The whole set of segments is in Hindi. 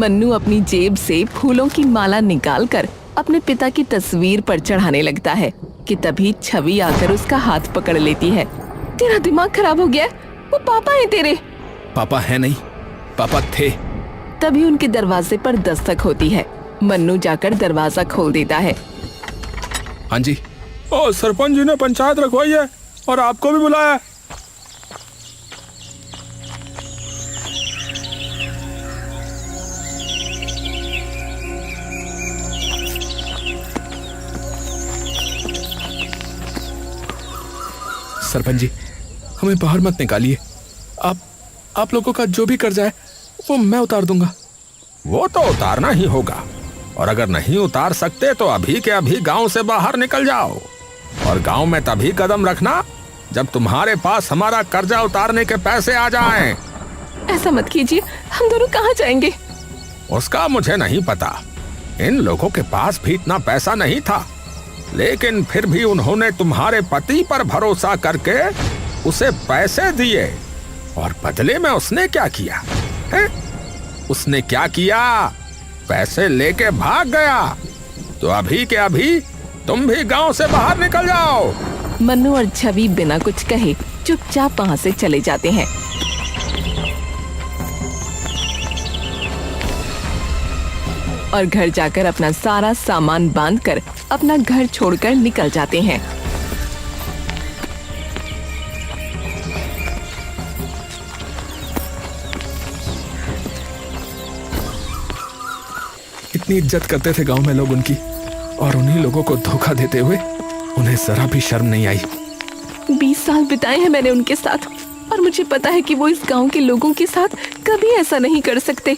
मन्नू अपनी जेब से फूलों की माला निकालकर अपने पिता की तस्वीर पर चढ़ाने लगता है कि तभी छवि आकर उसका हाथ पकड़ लेती है। तेरा दिमाग खराब हो गया? वो पापा है तेरे। पापा है नहीं, पापा थे। तभी उनके दरवाजे पर दस्तक होती है। मन्नू जाकर दरवाजा खोल देता है। हाँ जी। सरपंच जी ने पंचायत रखवाई है और आपको भी बुलाया। सरपंच जी, हमें बाहर मत निकालिए। आप लोगों का जो भी कर्जा है वो मैं उतार दूंगा। वो तो उतारना ही होगा, और अगर नहीं उतार सकते तो अभी के अभी गांव से बाहर निकल जाओ। और गांव में तभी कदम रखना जब तुम्हारे पास हमारा कर्जा उतारने के पैसे आ जाएं। ऐसा मत कीजिए, हम दोनों कहाँ जाएंगे? उसका मुझे नहीं पता। इन लोगों के पास भी इतना पैसा नहीं था, लेकिन फिर भी उन्होंने तुम्हारे पति पर भरोसा करके उसे पैसे दिए, और बदले में उसने क्या किया है? उसने क्या किया? पैसे लेके भाग गया। तो अभी के अभी तुम भी गांव से बाहर निकल जाओ। मन्नू और छवि बिना कुछ कहे चुपचाप वहाँ से चले जाते हैं। और घर जाकर अपना सारा सामान बांधकर अपना घर छोड़कर निकल जाते हैं। इतनी इज्जत करते थे गांव में लोग उनकी, और उन्हीं लोगों को धोखा देते हुए उन्हें जरा भी शर्म नहीं आई। 20 साल बिताए हैं मैंने उनके साथ, और मुझे पता है कि वो इस गांव के लोगों के साथ कभी ऐसा नहीं कर सकते,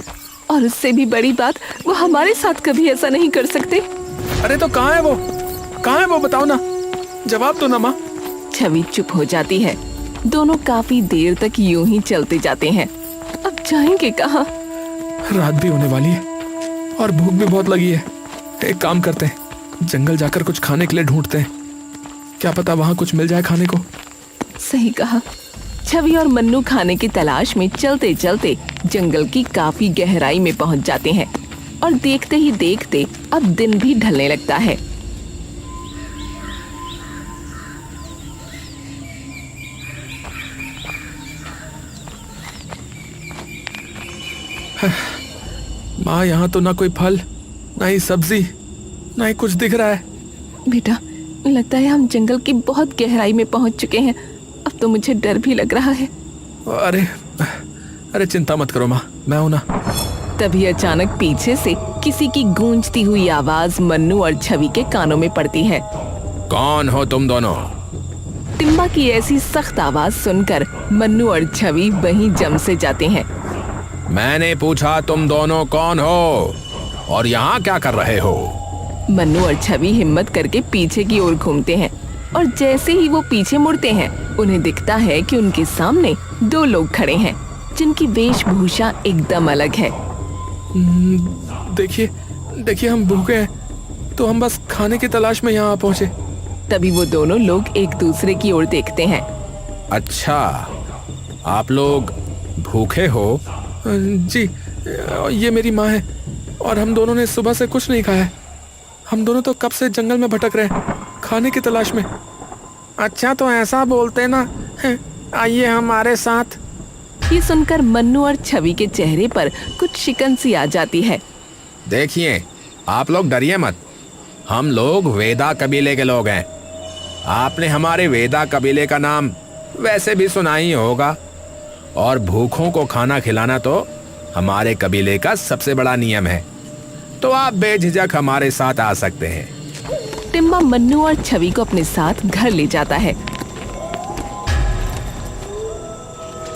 और उससे भी बड़ी बात, वो हमारे साथ कभी ऐसा नहीं कर सकते। अरे तो कहाँ है वो? कहाँ है वो? बताओ ना, जवाब दो ना माँ। छवि चुप हो जाती है। दोनों काफी देर तक यूं ही चलते जाते हैं। अब जाएंगे कहाँ? रात भी होने वाली है और भूख भी बहुत लगी है। एक काम करते हैं, जंगल जाकर कुछ खाने के लिए ढूंढते हैं। क्या पता वहाँ कुछ मिल जाए खाने को। सही कहा। छवि और मन्नू खाने की तलाश में चलते चलते जंगल की काफी गहराई में पहुंच जाते हैं, और देखते ही देखते अब दिन भी ढलने लगता है। माँ, यहाँ तो ना कोई फल, ना ही सब्जी, ना ही कुछ दिख रहा है। बेटा, लगता है हम जंगल की बहुत गहराई में पहुंच चुके हैं। अब तो मुझे डर भी लग रहा है। अरे चिंता मत करो माँ, मैं हूं ना। तभी अचानक पीछे से किसी की गूंजती हुई आवाज मन्नू और छवि के कानों में पड़ती है। कौन हो तुम दोनों? टिम्बा की ऐसी सख्त आवाज सुनकर मन्नू और छवि वहीं जम से जाते हैं। मैंने पूछा तुम दोनों कौन हो और यहाँ क्या कर रहे हो? मन्नू और छवि हिम्मत करके पीछे की ओर घूमते हैं, और जैसे ही वो पीछे मुड़ते हैं उन्हें दिखता है कि उनके सामने 2 लोग खड़े हैं जिनकी वेशभूषा एकदम अलग है। देखिए हम भूखे हैं, तो हम बस खाने की तलाश में यहाँ पहुँचे। तभी वो दोनों लोग एक दूसरे की ओर देखते हैं। अच्छा, आप लोग भूखे हो? जी, ये मेरी माँ है, और हम दोनों ने सुबह से कुछ नहीं खाया है। हम दोनों तो कब से जंगल में भटक रहे हैं, खाने की तलाश में। अच्छा, तो ऐसा बोलते ना, आइए हमारे साथ। ये सुनकर मन्नू और छवि के चेहरे पर कुछ शिकन सी आ जाती है। देखिए, आप लोग डरिए मत। हम लोग वेदा कबीले के लोग हैं। आपने हमारे वेदा कबीले का नाम वैसे भी सुना ही होगा, और भूखों को खाना खिलाना तो हमारे कबीले का सबसे बड़ा नियम है। तो आप बेझिझक हमारे साथ आ सकते हैं। टिम्बा मन्नू और छवि को अपने साथ घर ले जाता है।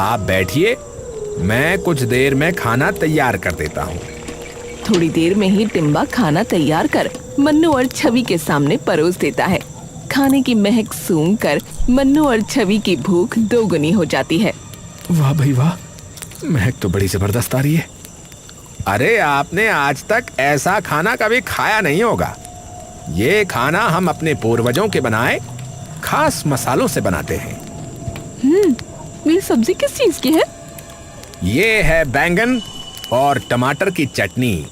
आप बैठिए, मैं कुछ देर में खाना तैयार कर देता हूँ। थोड़ी देर में ही टिम्बा खाना तैयार कर मन्नू और छवि के सामने परोस देता है। खाने की महक सूंघकर मन्नू और छवि की भूख 2 गुनी हो जाती है। वाह भाई वाह, महक तो बड़ी जबरदस्त आ रही है। अरे, आपने आज तक ऐसा खाना कभी खाया नहीं होगा। ये खाना हम अपने पूर्वजों के बनाए खास मसालों से बनाते हैं। मेरी सब्जी किस चीज की है? ये है बैंगन, और टमाटर की चटनी।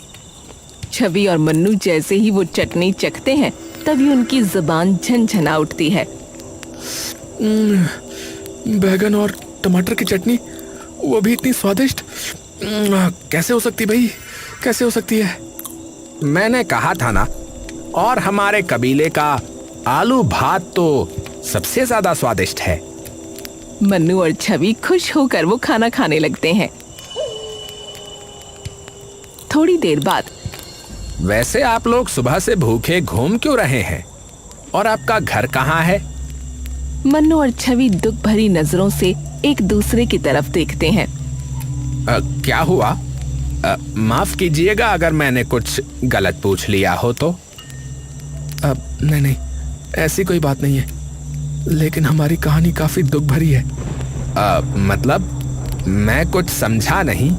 छवि और मन्नू जैसे ही वो चटनी चखते हैं तभी उनकी जुबान झनझना उठती है। बैगन और टमाटर की चटनी, वो भी इतनी स्वादिष्ट। कैसे हो सकती भाई, कैसे हो सकती है? मैंने कहा था ना, और हमारे कबीले का आलू भात तो सबसे ज्यादा स्वादिष्ट है। मन्नू और छवि खुश होकर वो खाना खाने लगते हैं। थोड़ी देर बाद, वैसे आप लोग सुबह से भूखे घूम क्यों रहे हैं? और आपका घर कहाँ है? मन्नू और छवि दुख भरी नजरों से एक दूसरे की तरफ देखते हैं। क्या हुआ? माफ कीजिएगा अगर मैंने कुछ गलत पूछ लिया हो तो। नहीं, ऐसी कोई बात नहीं है, लेकिन हमारी कहानी काफी दुख भरी है। मतलब मैं कुछ समझा नहीं।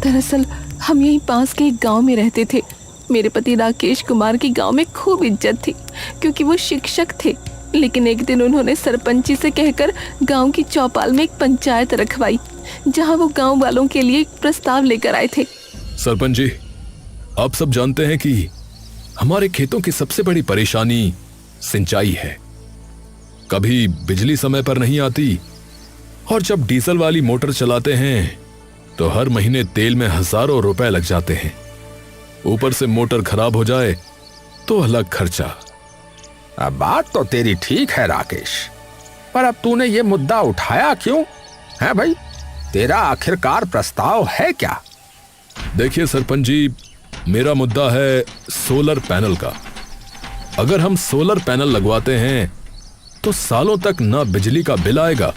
दरअसल हम यहीं पास के एक गांव में रहते थे। मेरे पति राकेश कुमार की गांव में खूब इज्जत थी क्योंकि वो शिक्षक थे। लेकिन एक दिन उन्होंने सरपंची से कहकर गांव की चौपाल में एक पंचायत रखवाई, जहां वो गांव वालों के लिए एक प्रस्ताव लेकर आए थे। सरपंच जी, आप सब जानते हैं कि हमारे खेतों की सबसे बड़ी परेशानी सिंचाई है। कभी बिजली समय पर नहीं आती, और जब डीजल वाली मोटर चलाते हैं तो हर महीने तेल में हजारों रुपए लग जाते हैं। ऊपर से मोटर खराब हो जाए तो अलग खर्चा। अब बात तो तेरी ठीक है राकेश, पर अब तूने ये मुद्दा उठाया क्यों है भाई? तेरा आखिरकार प्रस्ताव है क्या? देखिए सरपंच जी, मेरा मुद्दा है सोलर पैनल का। अगर हम सोलर पैनल लगवाते हैं तो सालों तक ना बिजली का बिल आएगा,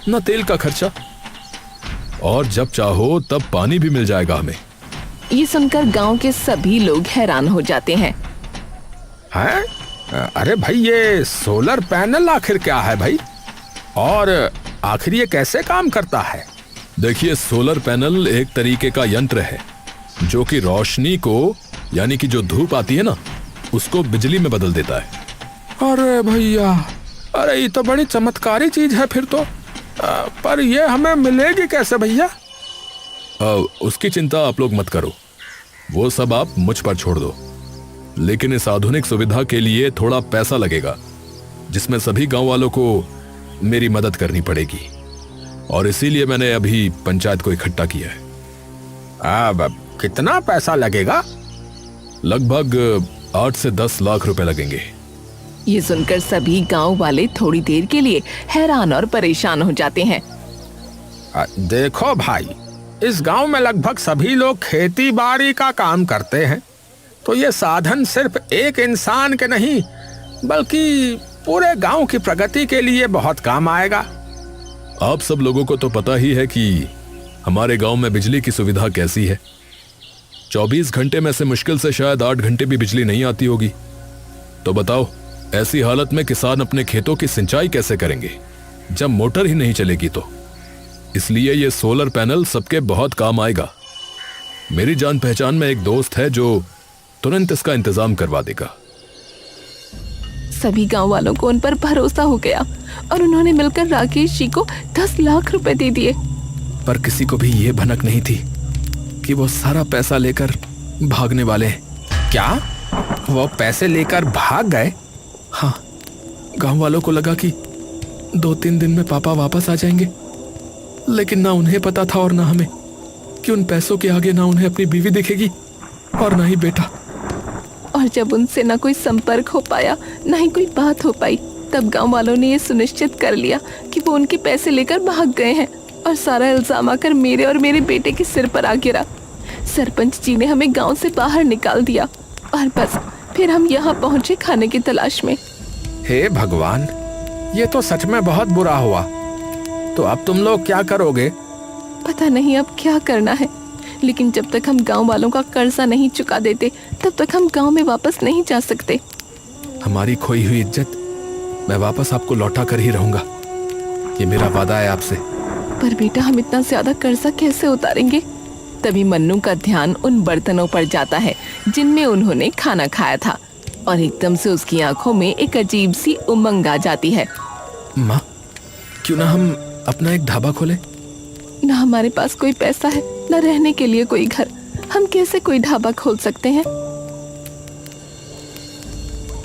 ना तेल का खर्चा, और जब चाहो तब पानी भी मिल जाएगा हमें। ये सुनकर गांव के सभी लोग हैरान हो जाते हैं। हैं? अरे भाई, ये सोलर पैनल आखिर क्या है भाई? और आखिर ये कैसे काम करता है? देखिए, सोलर पैनल एक तरीके का यंत्र है जो कि रोशनी को, यानी कि जो धूप आती है ना, उसको बिजली में बदल देता है। अरे भैया, अरे ये तो बड़ी चमत्कारी चीज है फिर तो। पर ये हमें मिलेगी कैसे भैया? उसकी चिंता आप लोग मत करो, वो सब आप मुझ पर छोड़ दो। लेकिन इस आधुनिक सुविधा के लिए थोड़ा पैसा लगेगा, जिसमें सभी गांव वालों को मेरी मदद करनी पड़ेगी, और इसीलिए मैंने अभी पंचायत को इकट्ठा किया है। अब कितना पैसा लगेगा? लगभग 8 से 10 लाख रुपए लगेंगे। ये सुनकर सभी गांव वाले थोड़ी देर के लिए हैरान और परेशान हो जाते हैं। देखो भाई, इस गांव में लगभग सभी लोग खेती बाड़ी का काम करते हैं, तो ये साधन सिर्फ एक इंसान के नहीं बल्कि पूरे गांव की प्रगति के लिए बहुत काम आएगा। आप सब लोगों को तो पता ही है कि हमारे गांव में बिजली की सुविधा कैसी है। 24 घंटे में से मुश्किल से शायद 8 घंटे भी बिजली नहीं आती होगी। तो बताओ, ऐसी हालत में किसान अपने खेतों की सिंचाई कैसे करेंगे जब मोटर ही नहीं चलेगी? तो इसलिए ये सोलर पैनल सबके बहुत काम आएगा। मेरी जान पहचान में एक दोस्त है जो तुरंत इसका इंतजाम करवा देगा। सभी गांव वालों को उन पर भरोसा हो गया और उन्होंने मिलकर राकेश जी को 10 लाख रुपए दे दिए। पर किसी को भी ये भनक नहीं थी कि वो सारा पैसा लेकर भागने वाले हैं। क्या वो पैसे लेकर भाग गए? हाँ, गांव वालों को लगा कि 2-3 दिन में पापा वापस आ जाएंगे, लेकिन ना उन्हें पता था और ना हमें कि उन पैसों के आगे ना उन्हें अपनी बीवी दिखेगी और ना ही बेटा। और जब उनसे ना कोई संपर्क हो पाया, ना ही कोई बात हो पाई, तब गांव वालों ने ये सुनिश्चित कर लिया कि वो उनके पैसे लेकर भाग गए हैं, और सारा इल्जाम आकर मेरे और मेरे बेटे के सिर पर आ गिरा। सरपंच जी ने हमें गांव से बाहर निकाल दिया और बस फिर हम यहाँ पहुंचे खाने की तलाश में। हे भगवान, ये तो सच में बहुत बुरा हुआ। तो अब तुम लोग क्या करोगे? पता नहीं अब क्या करना है, लेकिन जब तक हम गांव वालों का कर्जा नहीं चुका देते तब तक हम गांव में वापस नहीं जा सकते। हमारी खोई हुई इज्जत मैं वापस आपको लौटा कर ही रहूंगा, ये मेरा वादा है आपसे। पर बेटा, हम इतना ज्यादा कर्जा कैसे उतारेंगे? तभी मन्नू का ध्यान उन बर्तनों पर जाता है जिनमें उन्होंने खाना खाया था, और एकदम से उसकी आंखों में एक अजीब सी उमंग आ जाती है। माँ, क्यों ना हम अपना एक ढाबा खोलें? ना हमारे पास कोई पैसा है, ना रहने के लिए कोई घर। हम कैसे कोई ढाबा खोल सकते हैं?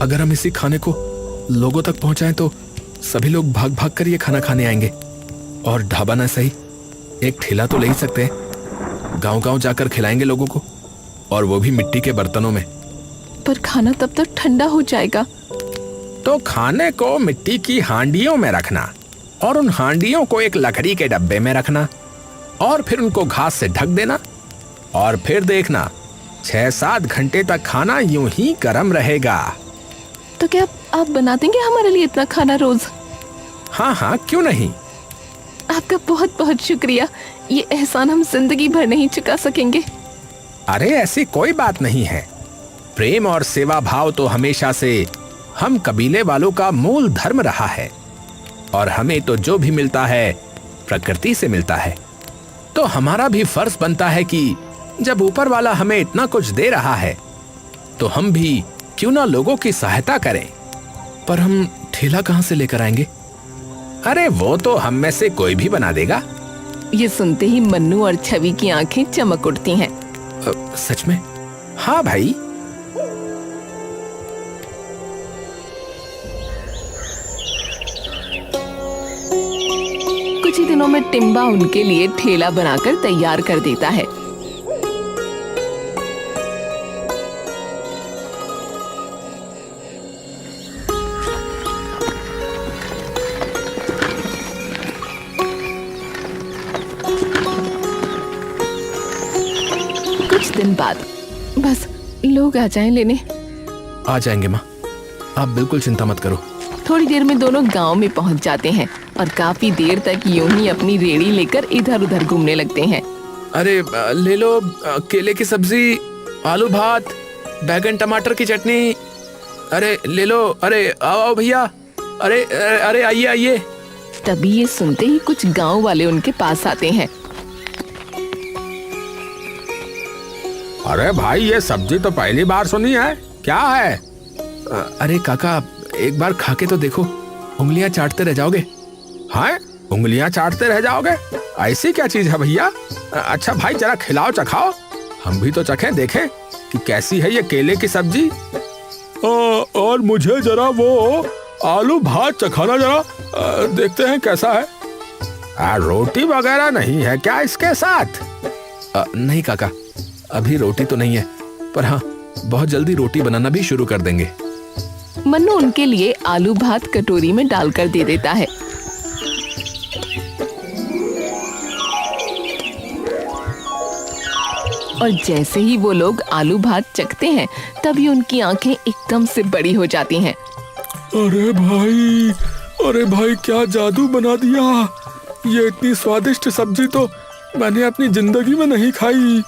अगर हम इसी खाने को लोगों तक पहुंचाएं तो सभी लोग भाग भाग कर ये खाना खाने आएंगे। और ढाबा ना सही, एक ठेला तो ले ही सकते हैं। गांव-गांव जाकर खिलाएंगे लोगों को, और वो भी मिट्टी के बर्तनों में। पर खाना तब तक ठंडा हो जाएगा। तो खाने को मिट्टी की हांडियों में रखना, और उन हांडियों को एक लकड़ी के डब्बे में रखना, और फिर उनको घास से ढक देना, और फिर देखना 6-7 घंटे तक खाना यूं ही गर्म रहेगा। तो क्या आप बना देंगे हमारे लिए इतना खाना रोज? हाँ हाँ, क्यों नहीं। आपका बहुत बहुत शुक्रिया। ये एहसान हम जिंदगी भर नहीं चुका सकेंगे। अरे ऐसी कोई बात नहीं है। प्रेम और सेवा भाव तो हमेशा से हम कबीले वालों का मूल धर्म रहा है, और हमें तो जो भी मिलता है प्रकृति से मिलता है। तो हमारा भी फर्ज बनता है कि जब ऊपर वाला हमें इतना कुछ दे रहा है तो हम भी क्यों ना लोगों की सहायता करें। पर हम ठेला कहाँ से लेकर आएंगे? अरे वो तो हम में से कोई भी बना देगा। ये सुनते ही मन्नू और छवि की आंखें चमक उठती हैं। सच में? हाँ भाई। कुछ ही दिनों में टिम्बा उनके लिए ठेला बनाकर तैयार कर देता है। कुछ दिन बाद बस लोग आ जाएं लेने। आ जाएंगे माँ, आप बिल्कुल चिंता मत करो। थोड़ी देर में दोनों गांव में पहुंच जाते हैं और काफी देर तक यूं ही अपनी रेड़ी लेकर इधर उधर घूमने लगते हैं। अरे ले लो केले की सब्जी, आलू भात, बैगन टमाटर की चटनी। अरे ले लो, अरे आओ आओ भैया, अरे अरे आइए आइए। तभी ये सुनते ही कुछ गांव वाले उनके पास आते हैं। अरे भाई, ये सब्जी तो पहली बार सुनी है, क्या है? अरे काका, एक बार खा के तो देखो, उंगलियां चाटते रह जाओगे। हाँ, उंगलियां चाटते रह जाओगे? ऐसी क्या चीज है भैया? अच्छा भाई, जरा खिलाओ, चखाओ, हम भी तो चखें, देखें कि कैसी है ये केले की सब्जी। और मुझे जरा वो आलू भात चखाना, जरा देखते हैं कैसा है। रोटी वगैरह नहीं है क्या इसके साथ? नहीं काका, अभी रोटी तो नहीं है, पर हाँ बहुत जल्दी रोटी बनाना भी शुरू कर देंगे। मन्नू उनके लिए आलू भात कटोरी में डालकर दे देता है। और जैसे ही वो लोग आलू भात चखते हैं तभी उनकी आंखें एकदम से बड़ी हो जाती हैं। अरे भाई क्या जादू बना दिया। ये इतनी स्वादिष्ट सब्जी तो मैंने अपनी जिंदगी में नहीं खाई।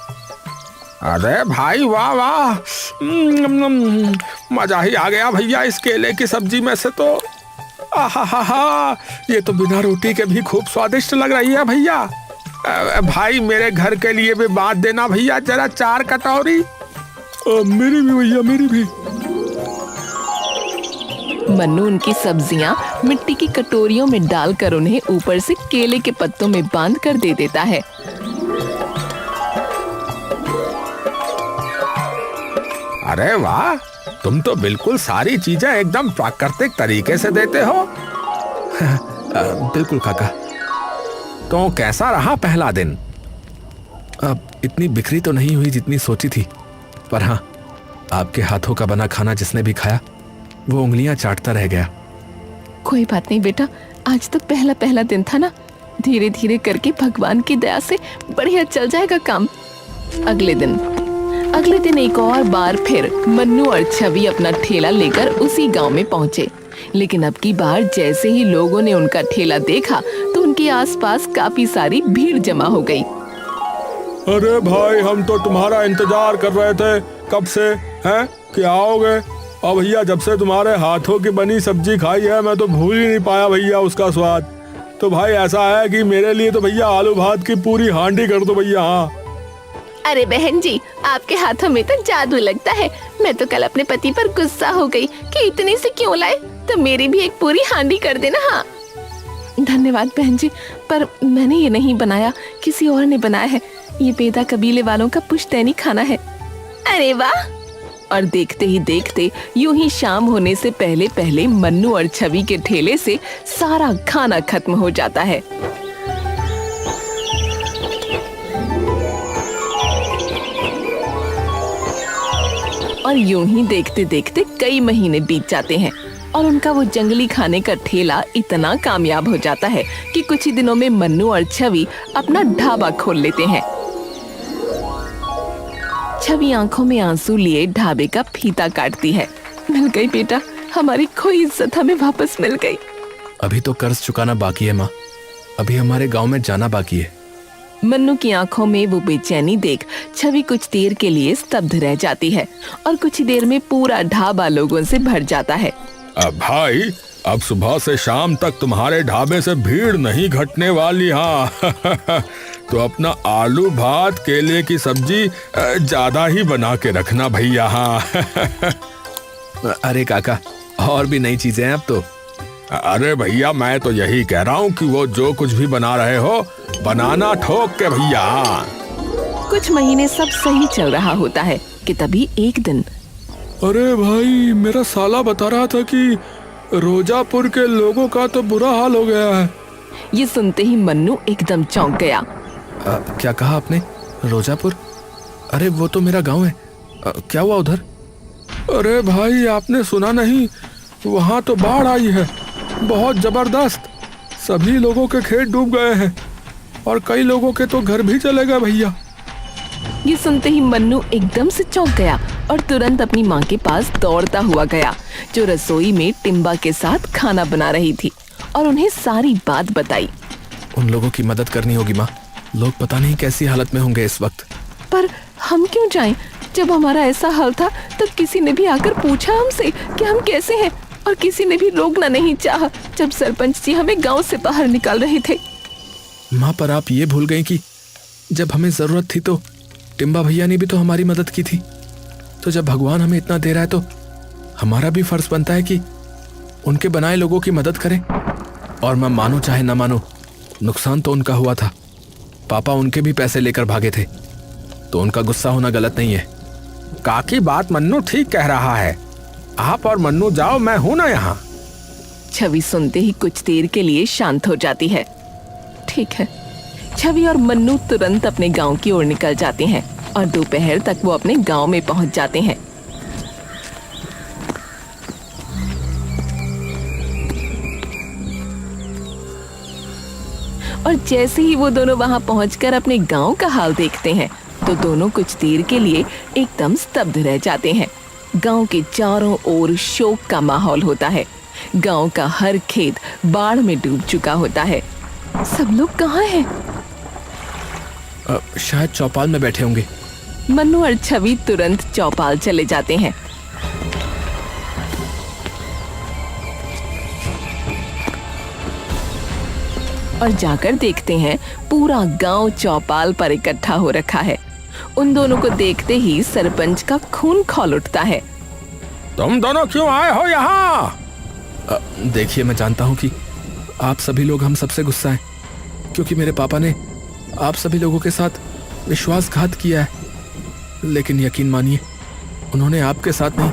अरे भाई वाह वाह, मजा ही आ गया भैया इस केले की सब्जी में से तो। आहा, ये तो बिना रोटी के भी खूब स्वादिष्ट लग रही है भैया। भाई मेरे घर के लिए भी बात देना भैया, जरा 4 कटोरी। मेरी भी भैया, मेरी भी। मन्नू उनकी सब्जियां मिट्टी की कटोरियों में डालकर उन्हें ऊपर से केले के पत्तों में बांध कर दे देता है। अरे वाह, तुम तो बिल्कुल सारी चीजें एकदम प्राकृतिक तरीके से देते हो। बिल्कुल काका। तो कैसा रहा पहला दिन? अब इतनी बिखरी तो नहीं हुई जितनी सोची थी, पर हाँ, आपके हाथों का बना खाना जिसने भी खाया वो उंगलियां चाटता रह गया। कोई बात नहीं बेटा, आज तो पहला दिन था ना, धीरे धीरे करके भगवान की दया से बढ़िया चल जाएगा काम। अगले दिन एक और बार फिर मन्नू और छवि अपना ठेला लेकर उसी गांव में पहुंचे। लेकिन अब की बार जैसे ही लोगों ने उनका ठेला देखा तो उनके आसपास काफी सारी भीड़ जमा हो गई। अरे भाई, हम तो तुम्हारा इंतजार कर रहे थे कब से, हैं कि आओगे। और भैया, जब से तुम्हारे हाथों की बनी सब्जी खाई है मैं तो भूल ही नहीं पाया भैया उसका स्वाद। तो भाई ऐसा है कि मेरे लिए तो भैया आलू भात की पूरी हांडी कर दो भैया। हाँ। अरे बहन जी, आपके हाथों में तो जादू लगता है। मैं तो कल अपने पति पर गुस्सा हो गई कि इतनी से क्यों लाए, तो मेरी भी एक पूरी हांडी कर देना। हाँ, धन्यवाद बहन जी, पर मैंने ये नहीं बनाया, किसी और ने बनाया है। ये बेदा कबीले वालों का पुश्तैनी खाना है। अरे वाह! और देखते ही देखते यूं ही शाम होने से पहले पहले मन्नू और छवि के ठेले से सारा खाना खत्म हो जाता है। और यूं ही देखते देखते कई महीने बीत जाते हैं और उनका वो जंगली खाने का ठेला इतना कामयाब हो जाता है कि कुछ ही दिनों में मन्नू और छवि अपना ढाबा खोल लेते हैं। छवि आंखों में आंसू लिए ढाबे का फीता काटती है। मिल गई बेटा, हमारी खोई इज्जत हमें वापस मिल गई। अभी तो कर्ज चुकाना बाकी है माँ, अभी हमारे गांव में जाना बाकी है। मन्नू की आंखों में वो बेचैनी देख छवि कुछ देर के लिए स्तब्ध रह जाती है और कुछ ही देर में पूरा ढाबा लोगों से भर जाता है। अब भाई, अब सुबह से शाम तक तुम्हारे ढाबे से भीड़ नहीं घटने वाली। हाँ तो अपना आलू भात केले की सब्जी ज्यादा ही बना के रखना भैया। हाँ अरे काका, और भी नई चीजें हैं अब तो। अरे भैया, मैं तो यही कह रहा हूँ कि वो जो कुछ भी बना रहे हो, बनाना ठोक के भैया। कुछ महीने सब सही चल रहा होता है कि तभी एक दिन अरे भाई, मेरा साला बता रहा था कि रोजापुर के लोगों का तो बुरा हाल हो गया है। ये सुनते ही मन्नू एकदम चौंक गया। क्या कहा आपने? रोजापुर? अरे वो तो मेरा गांव है। क्या हुआ उधर? अरे भाई, आपने सुना नहीं? वहाँ तो बाढ़ आई है, बहुत जबरदस्त। सभी लोगों के खेत डूब गए हैं और कई लोगों के तो घर भी चले गए भैया। ये सुनते ही मन्नू एकदम से चौंक गया और तुरंत अपनी माँ के पास दौड़ता हुआ गया, जो रसोई में टिम्बा के साथ खाना बना रही थी, और उन्हें सारी बात बताई। उन लोगों की मदद करनी होगी माँ, लोग पता नहीं कैसी हालत में होंगे इस वक्त। पर हम क्यों जाएं? जब हमारा ऐसा हाल था तब किसी ने भी आकर पूछा हमसे कि हम कैसे हैं, और किसी ने भी रोकना नहीं चाहा जब सरपंच जी हमें गांव से बाहर निकाल रहे थे। माँ, पर आप ये भूल गई कि जब हमें जरूरत थी तो टिम्बा भैया ने भी तो हमारी मदद की थी। तो जब भगवान हमें इतना दे रहा है तो हमारा भी फर्ज बनता है कि उनके बनाए लोगों की मदद करें। और मैं मानो चाहे ना मानो, नुकसान तो उनका हुआ था। पापा उनके भी पैसे लेकर भागे थे, तो उनका गुस्सा होना गलत नहीं है। काकी बात मन्नू ठीक कह रहा है। आप और मन्नू जाओ, मैं हूं ना यहाँ। छवि सुनते ही कुछ देर के लिए शांत हो जाती है। ठीक है। छवि और मन्नू तुरंत अपने गांव की ओर निकल जाते हैं और दोपहर तक वो अपने गांव में पहुंच जाते हैं। और जैसे ही वो दोनों वहां पहुंचकर अपने गांव का हाल देखते हैं तो दोनों कुछ देर के लिए एकदम स्तब्ध रह जाते हैं। गांव के चारों ओर शोक का माहौल होता है। गांव का हर खेत बाढ़ में डूब चुका होता है। सब लोग कहाँ हैं? शायद चौपाल में बैठे होंगे। मन्नू और छवि तुरंत चौपाल चले जाते हैं। और जाकर देखते हैं पूरा गांव चौपाल पर इकट्ठा हो रखा है। उन दोनों को देखते ही सरपंच का खून खौल उठता है। तुम दोनों क्यों आए हो यहाँ? देखिए, मैं जानता हूँ कि आप सभी लोग हम सबसे गुस्सा हैं, क्योंकि मेरे पापा ने आप सभी लोगों के साथ विश्वासघात किया है। लेकिन यकीन मानिए, उन्होंने आपके साथ नहीं,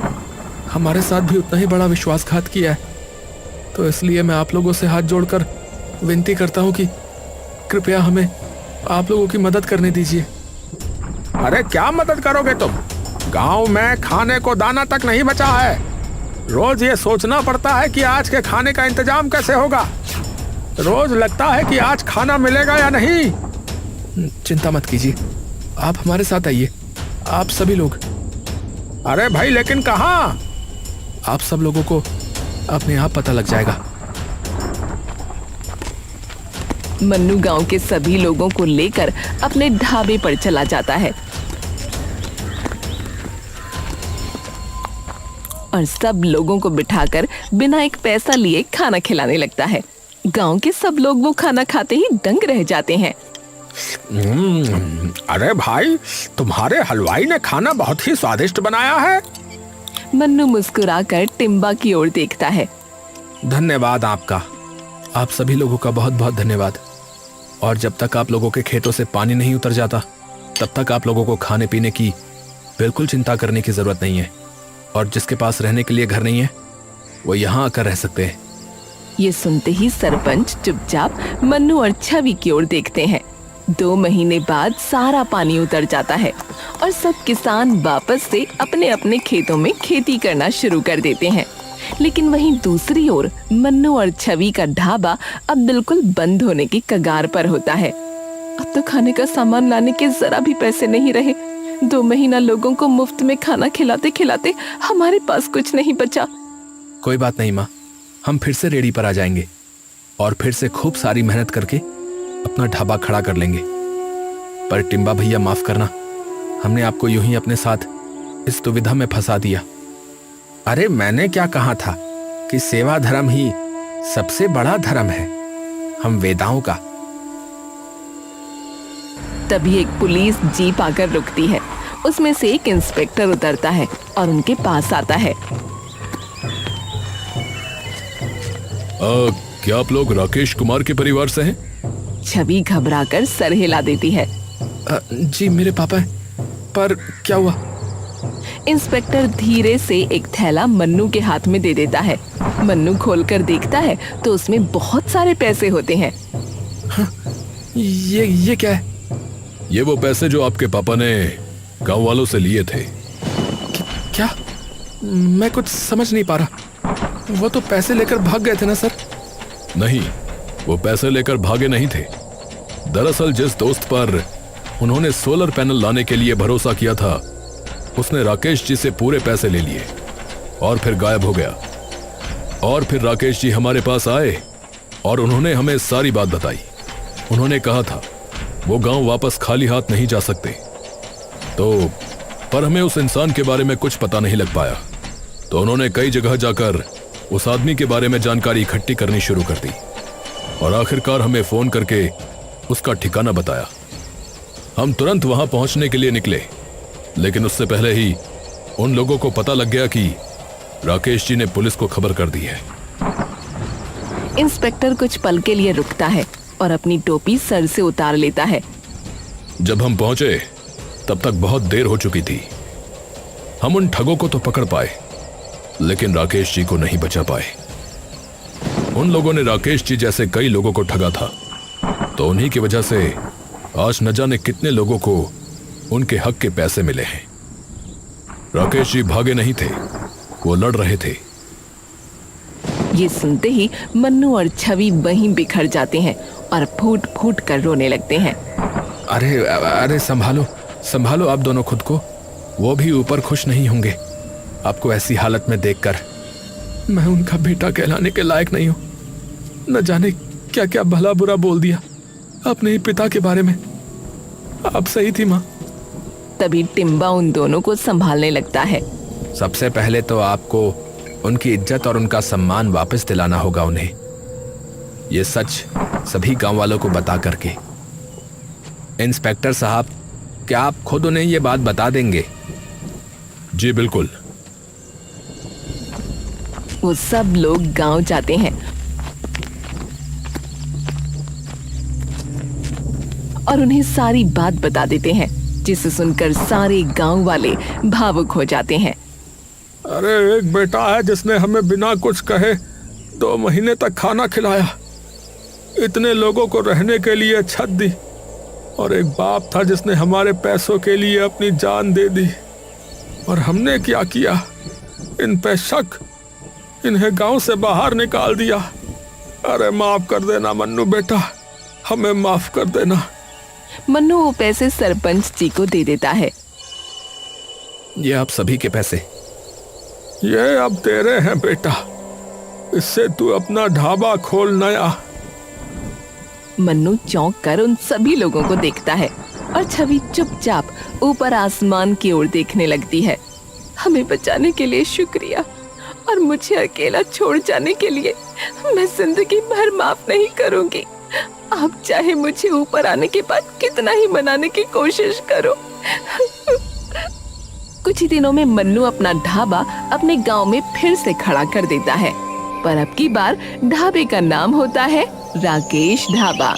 हमारे साथ भी उतना ही बड़ा विश्वासघात किया है। तो इसलिए मैं आप लोगों से हाथ जोड़कर विनती करता हूँ कि कृपया हमें आप लोगों की मदद करने दीजिए। अरे क्या मदद करोगे तुम? गांव में खाने को दाना तक नहीं बचा है। रोज ये सोचना पड़ता है कि आज के खाने का इंतजाम कैसे होगा। रोज लगता है कि आज खाना मिलेगा या नहीं। चिंता मत कीजिए, आप हमारे साथ आइए, आप सभी लोग। अरे भाई, लेकिन कहाँ? आप सब लोगों को अपने आप पता लग जाएगा। मन्नू गांव के सभी लोगों को लेकर अपने ढाबे पर चला जाता है और सब लोगों को बिठाकर बिना एक पैसा लिए खाना खिलाने लगता है। गांव के सब लोग वो खाना खाते ही दंग रह जाते हैं। अरे भाई, तुम्हारे हलवाई ने खाना बहुत ही स्वादिष्ट बनाया है। मन्नू मुस्कुराकर टिम्बा की ओर देखता है। धन्यवाद आपका। आप सभी लोगों का बहुत बहुत धन्यवाद। और जब तक आप लोगों के खेतों से पानी नहीं उतर जाता तब तक आप लोगों को खाने पीने की बिल्कुल चिंता करने की जरूरत नहीं है। और जिसके पास रहने के लिए घर नहीं है वो यहाँ आकर रह सकते हैं। ये सुनते ही सरपंच चुपचाप मन्नू और छवि की ओर देखते हैं। 2 महीने बाद सारा पानी उतर जाता है और सब किसान वापस से अपने अपने खेतों में खेती करना शुरू कर देते हैं। लेकिन वहीं दूसरी ओर मन्नू और छवि का ढाबा अब बिल्कुल बंद होने की कगार पर होता है। अब तो खाने का सामान लाने के जरा भी पैसे नहीं रहे। 2 महीना लोगों को मुफ्त में खाना खिलाते खिलाते हमारे पास कुछ नहीं बचा। कोई बात नहीं माँ, हम फिर से रेडी पर आ जाएंगे और फिर से खूब सारी मेहनत करके अपना ढाबा खड़ा कर लेंगे। पर टिम्बा भैया माफ करना, हमने आपको यूं ही अपने साथ इस दुविधा में फंसा दिया। अरे मैंने क्या कहा था कि सेवा धर्म ही सबसे बड़ा धर्म है, हम वेदाओं का। तभी एक पुलिस जीप आकर रुकती है। उसमें से एक इंस्पेक्टर उतरता है और उनके पास आता है। क्या आप लोग राकेश कुमार के परिवार से हैं? छवि घबराकर सर हिला देती है। जी मेरे पापा हैं, पर क्या हुआ? इंस्पेक्टर धीरे से एक थैला मन्नू के हाथ में दे देता है। मन्नू खोलकर देखता है तो उसमें बहुत सारे पैसे होते हैं। ये क्या है? ये वो पैसे जो आपके पापा ने गांव वालों से लिए थे। क्या? मैं कुछ समझ नहीं पा रहा। वो तो पैसे लेकर भाग गए थे ना सर? नहीं, वो पैसे लेकर भागे नहीं थे। दरअसल जिस दोस्त पर उन्होंने सोलर पैनल लाने के लिए भरोसा किया था उसने राकेश जी से पूरे पैसे ले लिए और फिर गायब हो गया। और फिर राकेश जी हमारे पास आए और उन्होंने हमें सारी बात बताई। उन्होंने कहा था वो गांव वापस खाली हाथ नहीं जा सकते। तो पर हमें उस इंसान के बारे में कुछ पता नहीं लग पाया, तो उन्होंने कई जगह जाकर उस आदमी के बारे में जानकारी इकट्ठी करनी शुरू कर दी और आखिरकार हमें फोन करके उसका ठिकाना बताया। हम तुरंत वहां पहुंचने के लिए निकले, लेकिन उससे पहले ही उन लोगों को पता लग गया कि राकेश जी ने पुलिस को खबर कर दी है। इंस्पेक्टर कुछ पल के लिए रुकता है और अपनी टोपी सर से उतार लेता है। जब हम पहुंचे तब तक बहुत देर हो चुकी थी। हम उन ठगों को तो पकड़ पाए, लेकिन राकेश जी को नहीं बचा पाए। उन लोगों ने राकेश जी जैसे कई लोगों को ठगा था, तो उन्हीं की वजह से आज न जाने कितने लोगों को उनके हक के पैसे मिले हैं। राकेश जी भागे नहीं थे, वो लड़ रहे थे। ये सुनते ही मन्नू और छवि वहीं बिखर जाते हैं और फूट फूट कर रोने लगते हैं। अरे अरे संभालो संभालो आप दोनों खुद को। वो भी ऊपर खुश नहीं होंगे आपको ऐसी हालत में देखकर। मैं उनका बेटा कहलाने के लायक नहीं हूं। न जाने क्या क्या भला बुरा बोल दिया अपने ही पिता के बारे में। आप सही थी माँ। तभी टिम्बा उन दोनों को संभालने लगता है। सबसे पहले तो आपको उनकी इज्जत और उनका सम्मान वापस दिलाना होगा उन्हें। ये सच सभी गांव वालों को बता करके। इंस्पेक्टर साहब, क्या आप खुद उन्हें ये बात बता देंगे? जी बिल्कुल। वो सब लोग गांव जाते हैं और उन्हें सारी बात बता देते हैं, जिसे सुनकर सारे गांव वाले भावुक हो जाते हैं। अरे एक बेटा है जिसने हमें बिना कुछ कहे 2 महीने तक खाना खिलाया, इतने लोगों को रहने के लिए छत दी, और एक बाप था जिसने हमारे पैसों के लिए अपनी जान दे दी। और हमने क्या किया? इन पे शक, इन्हें गांव से बाहर निकाल दिया। अरे माफ कर देना मन्नू बेटा, हमें माफ कर देना। मन्नू वो पैसे सरपंच जी को दे देता है। ये आप सभी के पैसे। ये अब तेरे हैं बेटा, इससे तू अपना ढाबा खोल नया। मन्नू चौंक कर उन सभी लोगों को देखता है और छवि चुपचाप ऊपर आसमान की ओर देखने लगती है। हमें बचाने के लिए शुक्रिया, और मुझे अकेला छोड़ जाने के लिए मैं जिंदगी भर माफ नहीं करूंगी। आप चाहे मुझे ऊपर आने के बाद कितना ही मनाने की कोशिश करो। कुछ ही दिनों में मन्नू अपना ढाबा अपने गांव में फिर से खड़ा कर देता है। पर अब की बार ढाबे का नाम होता है राकेश ढाबा।